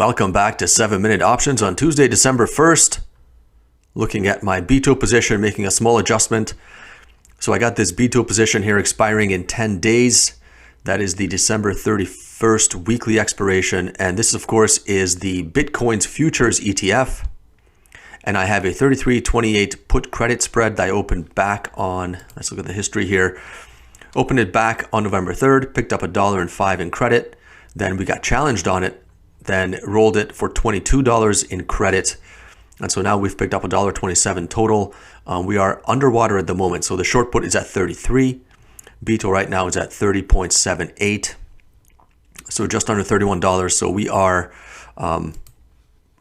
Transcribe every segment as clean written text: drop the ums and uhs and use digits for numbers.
Welcome back to 7-Minute Options on Tuesday, December 1st. Looking at my Bito position, making a small adjustment. So I got this Bito position here expiring in 10 days. That is the December 31st weekly expiration. And this, of course, is the Bitcoin's futures ETF. And I have a 33.28 put credit spread that I opened back on, let's look at the history here. Opened it back on November 3rd, picked up $1.05 in credit. Then we got challenged on it. Then rolled it for $22 in credit. And so now we've picked up $1.27 total. We are underwater at the moment. So the short put is at 33. Bito right now is at 30.78. So just under $31. So we are a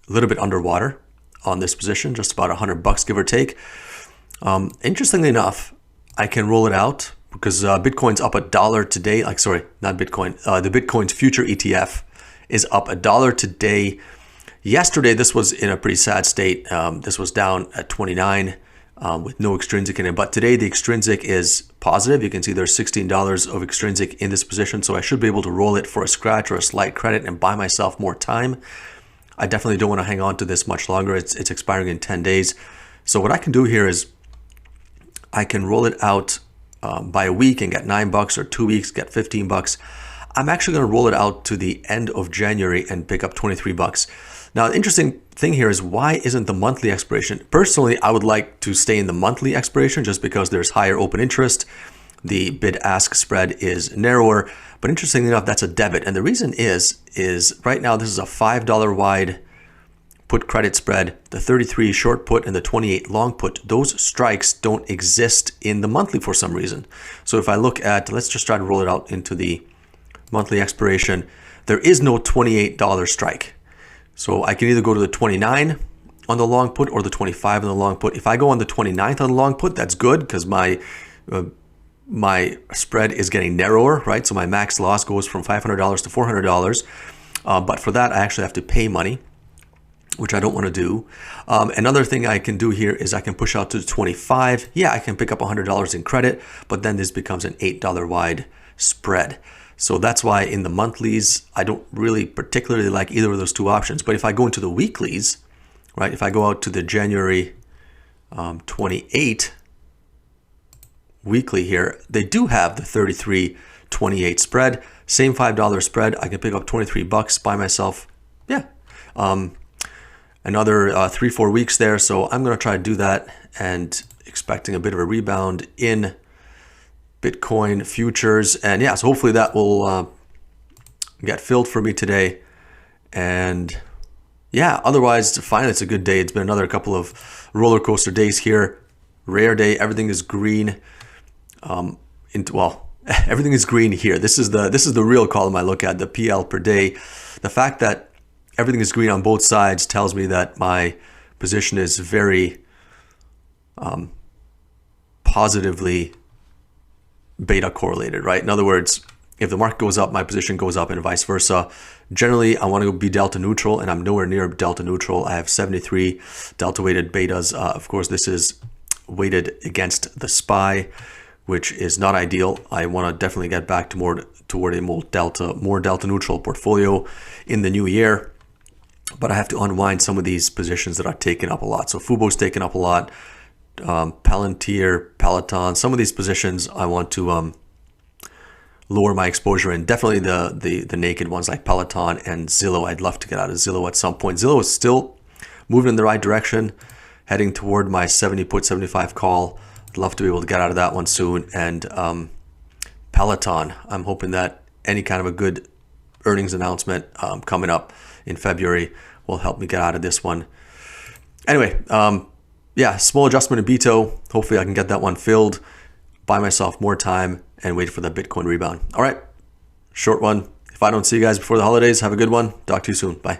little bit underwater on this position, just about $100 give or take. Interestingly enough, I can roll it out because Bitcoin's up $1 today. Not Bitcoin. The Bitcoin's future ETF is up $1 today. Yesterday, this was in a pretty sad state. This was down at 29 with no extrinsic in it. But today, the extrinsic is positive. You can see there's $16 of extrinsic in this position. So I should be able to roll it for a scratch or a slight credit and buy myself more time. I definitely don't want to hang on to this much longer. It's expiring in 10 days. So what I can do here is I can roll it out by a week and get $9, or 2 weeks, get $15. I'm actually going to roll it out to the end of January and pick up $23. Now, the interesting thing here is, why isn't the monthly expiration? Personally, I would like to stay in the monthly expiration just because there's higher open interest. The bid-ask spread is narrower. But interestingly enough, that's a debit. And the reason is right now this is a $5 wide put credit spread. The 33 short put and the 28 long put, those strikes don't exist in the monthly for some reason. So if I look at, let's just try to roll it out into the monthly expiration, there is no $28 strike. So I can either go to the 29 on the long put or the 25 on the long put. If I go on the 29th on the long put, that's good because my spread is getting narrower, right? So my max loss goes from $500 to $400. But for that, I actually have to pay money, which I don't want to do. Another thing I can do here is I can push out to the 25. Yeah, I can pick up $100 in credit, but then this becomes an $8 wide spread. So that's why in the monthlies, I don't really particularly like either of those two options. But if I go into the weeklies, right, if I go out to the January 28 weekly here, they do have the 33.28 spread, same $5 spread. I can pick up $23, buy myself, another 3-4 weeks there. So I'm going to try to do that and expecting a bit of a rebound in Bitcoin futures. And yeah, so hopefully that will get filled for me today. And yeah, otherwise, finally, it's a good day. It's been another couple of roller coaster days here. Rare day. Everything is green. Everything is green here. This is the real column I look at, the PL per day. The fact that everything is green on both sides tells me that my position is very positively beta correlated, right? In other words, if the market goes up, my position goes up and vice versa. Generally, I want to be delta neutral, and I'm nowhere near delta neutral. I have 73 delta weighted betas. Of course, this is weighted against the SPY, which is not ideal. I want to definitely get back to toward a more delta neutral portfolio in the new year. But I have to unwind some of these positions that are taken up a lot. So Fubo's taken up a lot. Palantir, Peloton, some of these positions I want to lower my exposure in. Definitely the naked ones like Peloton and Zillow. I'd love to get out of Zillow at some point. Zillow is still moving in the right direction, heading toward my 70 put 75 call. I'd love to be able to get out of that one soon. And Peloton, I'm hoping that any kind of a good earnings announcement coming up in February will help me get out of this one. Anyway, yeah, small adjustment in Bito. Hopefully I can get that one filled, buy myself more time, and wait for the Bitcoin rebound. All right, short one. If I don't see you guys before the holidays, have a good one. Talk to you soon. Bye.